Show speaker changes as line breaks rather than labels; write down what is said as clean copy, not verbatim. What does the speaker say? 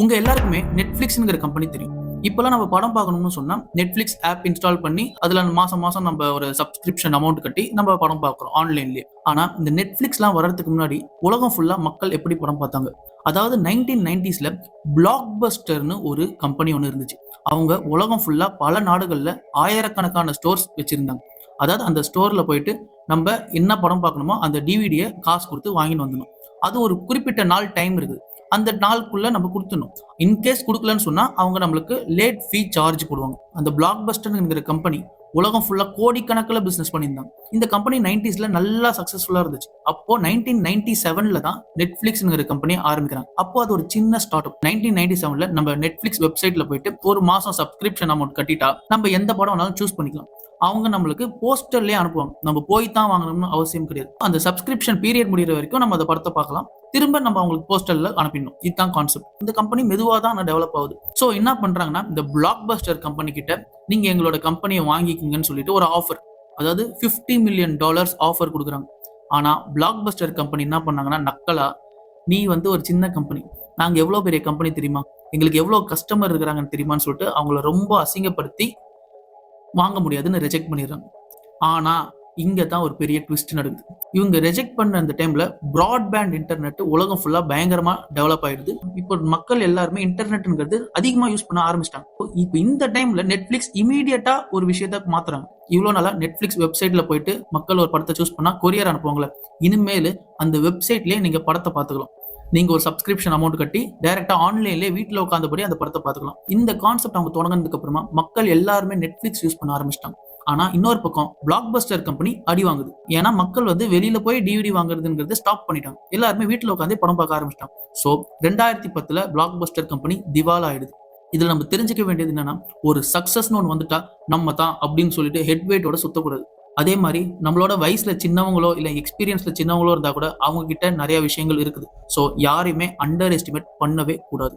உங்க எல்லாருக்குமே நெட்ஃபிளிக்ஸ்ங்கிற கம்பெனி தெரியும். இப்பல்லாம் நம்ம படம் பார்க்கணும்னு சொன்னா, நெட்ஃபிளிக்ஸ் ஆப் இன்ஸ்டால் பண்ணி, அதுல மாசம் மாசம் நம்ம ஒரு சப்ஸ்கிரிப்ஷன் அமௌண்ட் கட்டி நம்ம படம் பார்க்குறோம் ஆன்லைன்லயே. ஆனா இந்த நெட்ஃபிளிக்ஸ்லாம் வர்றதுக்கு முன்னாடி உலகம் ஃபுல்லா மக்கள் எப்படி படம் பார்த்தாங்க? அதாவது 1990ஸ்ல பிளாக்பஸ்டர்ன்னு ஒரு கம்பெனி ஒண்ணு இருந்துச்சு. அவங்க உலகம் ஃபுல்லா பல நாடுகள்ல ஆயிரக்கணக்கான ஸ்டோர்ஸ் வச்சிருந்தாங்க. அதாவது அந்த ஸ்டோர்ல போயிட்டு நம்ப என்ன படம் பார்க்கணுமோ அந்த டிவிடிய காசு குடுத்து வாங்கின்னு வந்துடணும். அது ஒரு குறிப்பிட்ட நாள் டைம் இருக்குது. அந்த நாளுக்குள்ள நம்ம குடுத்துடணும். இன்கேஸ் குடுக்கலன்னு சொன்னா, அவங்க நம்மளுக்கு லேட் ஃபீ சார்ஜ் போடுவாங்க. அந்த பிளாக்பஸ்டர்ங்கிற கம்பெனி உலகம் ஃபுல்லா கோடிக்கணக்குல பிசினஸ் பண்ணியிருந்தாங்க. இந்த கம்பெனி 90ஸ்ல நல்லா சக்சஸ்ஃபுல்லா இருந்துச்சு. அப்போ 1997ல தான் நெட்ஃபிளிக்ஸ்ங்கிற கம்பெனி ஆரம்பிக்கிறாங்க. அப்போ அது ஒரு சின்ன ஸ்டார்ட் அப். 1997ல நம்ம நெட்ஃபிளிக்ஸ் வெப்சைட்ல போயிட்டு ஒரு மாசம் சப்ஸ்கிரிப்ஷன் அமௌண்ட் கட்டிட்டா, நம்ம எந்த படம் வேணாலும் சூஸ் பண்ணிக்கலாம். அவங்க நம்மளுக்கு போஸ்டர்லயே அனுப்புவாங்க. நம்ம போய் தான் வாங்கணும்னு அவசியம் கிடையாது. அந்த சப்ஸ்கிரிப்ஷன் பீரியட் முடியிற வரைக்கும் நம்ம அந்த படத்த பார்க்கலாம். திரும்ப நம்ம அவங்களுக்கு போஸ்டர்ல அனுப்பிடணும். இதுதான் கான்செப்ட். இந்த கம்பெனி மெதுவா தான் டெவலப் ஆகுது. சோ என்ன பண்றாங்கன்னா, இந்த பிளாக்பஸ்டர் கம்பெனி கிட்ட நீங்க எங்களோட கம்பெனியை வாங்கிக்கிங்கன்னு சொல்லிட்டு ஒரு ஆஃபர், அதாவது $50 மில்லியன் ஆஃபர் குடுக்குறாங்க. ஆனா பிளாக்பஸ்டர் கம்பெனி என்ன பண்ணாங்கன்னா, நக்கலா நீ ஒரு சின்ன கம்பெனி, நாங்க எவ்வளவு பெரிய கம்பெனி தெரியுமா, எங்களுக்கு எவ்வளவு கஸ்டமர் இருக்கிறாங்கன்னு தெரியுமான்னு சொல்லிட்டு அவங்கள ரொம்ப அசிங்கப்படுத்தி வாங்க முடியாதுன்னு ரிஜெக்ட் பண்ணிடுறாங்க. ஆனா இங்க தான் ஒரு பெரிய ட்விஸ்ட் நடக்குது. இவங்க ரிஜெக்ட் பண்ண அந்த டைம்ல பிராட்பேண்ட் இன்டர்நெட் உலகம் ஃபுல்லா பயங்கரமா டெவலப் ஆயிடுது. இப்போ மக்கள் எல்லாருமே இன்டர்நெட்ங்கிறது அதிகமா யூஸ் பண்ண ஆரம்பிச்சிட்டாங்க. இப்போ இந்த டைம்ல நெட்ஃபிளிக்ஸ் இமீடியட்டா ஒரு விஷயத்த மாத்துறாங்க. இவ்வளவு நாளா நெட்ஃபிளிக்ஸ் வெப்சைட்ல போயிட்டு மக்கள் ஒரு படத்தை சூஸ் பண்ணா கொரியர் அனுப்புவாங்களே, இனிமேல் அந்த வெப்சைட்லயே நீங்க படத்தை பார்த்துக்கலாம். நீங்க ஒரு சப்ஸ்கிரிப்ஷன் அமௌண்ட் கட்டி டைரக்டா ஆன்லைன்லயே வீட்டுல உட்கார்ந்தபடி அந்த படத்தை பார்த்துக்கலாம். இந்த கான்செப்ட் அவங்க தொடங்கினதுக்கு அப்புறமா மக்கள் எல்லாருமே நெட்ஃபிளிக்ஸ் யூஸ் பண்ண ஆரம்பிச்சிட்டாங்க. ஆனா இன்னொரு பக்கம் பிளாக்பஸ்டர் கம்பெனி அடி வாங்குது. ஏன்னா மக்கள் வெளியில போய் டிவிடி வாங்குறதுங்கிறது ஸ்டாப் பண்ணிட்டாங்க. எல்லாருமே வீட்டுல உட்காந்து படம் பார்க்க ஆரம்பிச்சிட்டாங்க. சோ 2010ல பிளாக்பஸ்டர் கம்பெனி திவால் ஆயிடுது. இதுல நம்ம தெரிஞ்சுக்க வேண்டியது என்னன்னா, ஒரு சக்சஸ்னு ஒன்று வந்துட்டா நம்ம தான் அப்படின்னு சொல்லிட்டு ஹெட் வெயிட்டோட சுத்தக்கூடாது. அதே மாதிரி நம்மளோட வயசுல சின்னவங்களோ இல்ல எக்ஸ்பீரியன்ஸ்ல சின்னவங்களோ இருந்தா கூட அவங்க கிட்ட நிறைய விஷயங்கள் இருக்குது. சோ யாரையுமே அண்டர் எஸ்டிமேட் பண்ணவே கூடாது.